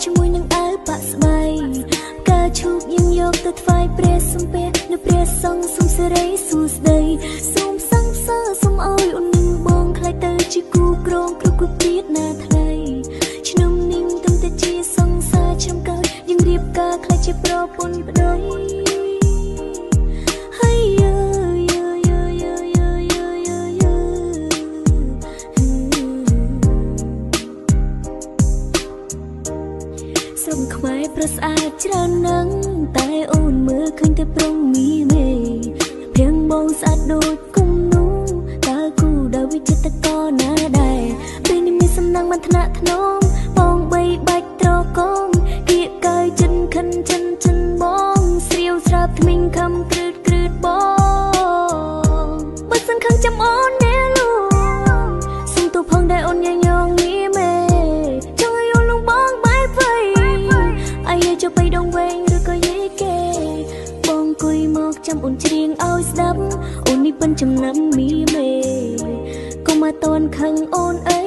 ជាមួយនឹងអើបាក់ស្បៃការឈូកយើងយកទៅថ្វាយព្រះសំពះនៅព្រះសង្ឃសូមសេរីសួស្តីសូមសង្សើរសូមឲ្យអូននឹងបងខ្លាចទៅជាគូក្រងគ្រប់គ្រប់ទៀតណាថ្លៃឆ្នាំនេះទំតែជាសង្សារឆ្នាំកើតយើងរៀបការខ្លាចជាប្រពន្ធប្តីស្រុកខ្មែរប្រស្អាតច្រើនណាស់តែអូនមើលឃើញតែប្រុងមីមេព្រៀងបងស្អាតដូចគុំនោះតើគូដល់វិចិត្រកោណាដែរពេលនេះមានសំណាងបានថ្នាក់ធ្នមបងបីបាច់ត្រកងគៀកកើចិនខិនចិនបងស្រាវស្រាប់ថ្មីងខំគ្រឺតបងបើសិនខឹងចាំអូនណែលោកសុំទោសផងដែលអូនញញងមីមេចង់ឲ្យអូនលងបងបែបវៃអាយចុះបីដងវែងឬក៏យេគេបងគួយមកចាំអូនច្រៀងឲ្យស្ដាប់អូននេះប៉ិនចំណាំមីមេកុំមកតន់ខឹងអូនអី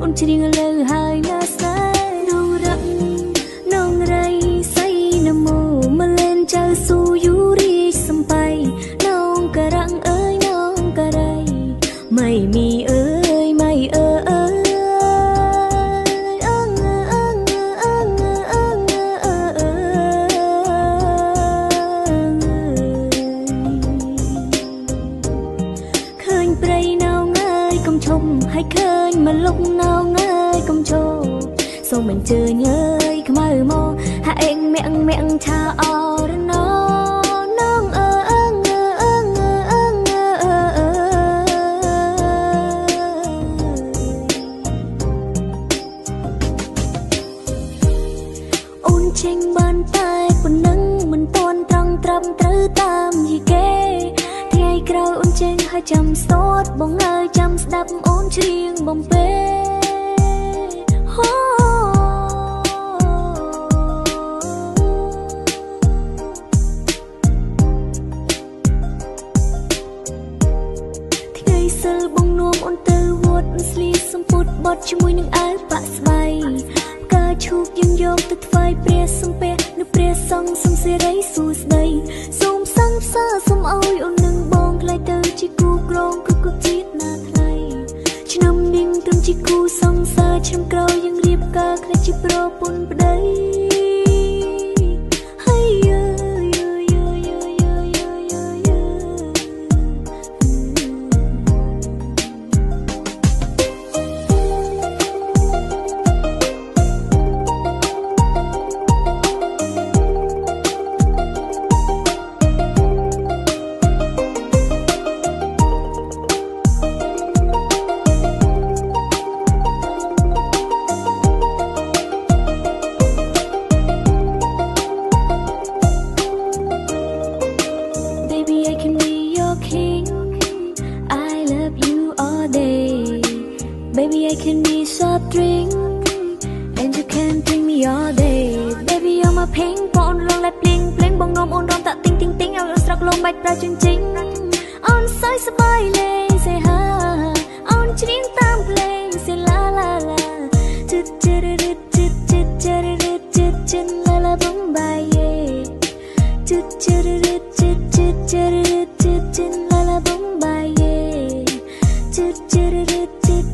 អូនច្រៀងឥឡូវហើយណាស្នេហ៍នងរកនងរៃសៃនមោមកលេនចៅស៊ូយូរីសំបៃនងការ៉ាំងអើយនងការ៉ៃไม่มีเอ้ยไม่ឃើញព្រៃណៅងើយកុំឈប់ឲ្យឃើញមកលុកណៅងើយកុំឈប់សូមអញ្ជើញអើយខ្មៅមកហាក់អេងមាក់ឆាអរណោចេញបានតែប៉ុណ្ណឹងមិនតន់ត្រង់ត្រាប់ត្រូវតាមយីគេថ្ងៃក្រោយអូនចេញហើយចាំស្ទាត់បងអើយចាំស្ដាប់អូនច្រៀងបំពេថ្ងៃសិលបងនាំអូនទៅវត្តស្លីសំពុតបត់ជាមួយនឹងអើបាក់ស្បៃការឈូកយើងយកទៅថ្វាយព្រះសំពះនៅព្រះសង្ឃសូមសេរីសួស្តីសូមសង្សើរសូមឲ្យអូននឹងបងខ្លាចទៅជាគូក្រងគ្រប់ជាតិណាថ្លៃឆ្នាំនេះត្រឹមជាគូសង្សារឆ្នាំក្រោយយើងរៀបការខ្លាចជាប្រពន្ធប្តីBaby, I can be soft drink, and you can drink me all day. Baby, you're my pink, pon long like bling bling, bong nom on rom tak ting ting ting, ao strak long bạch ra ching ching. On say sabai le, say ha, on ching tam play, say la la la. Chit chit chit chit chit chit chit chit la la Bombay yeah. Chit chit chit chit chit chit chit chit la la Bombay yeah. Chit chit chit chit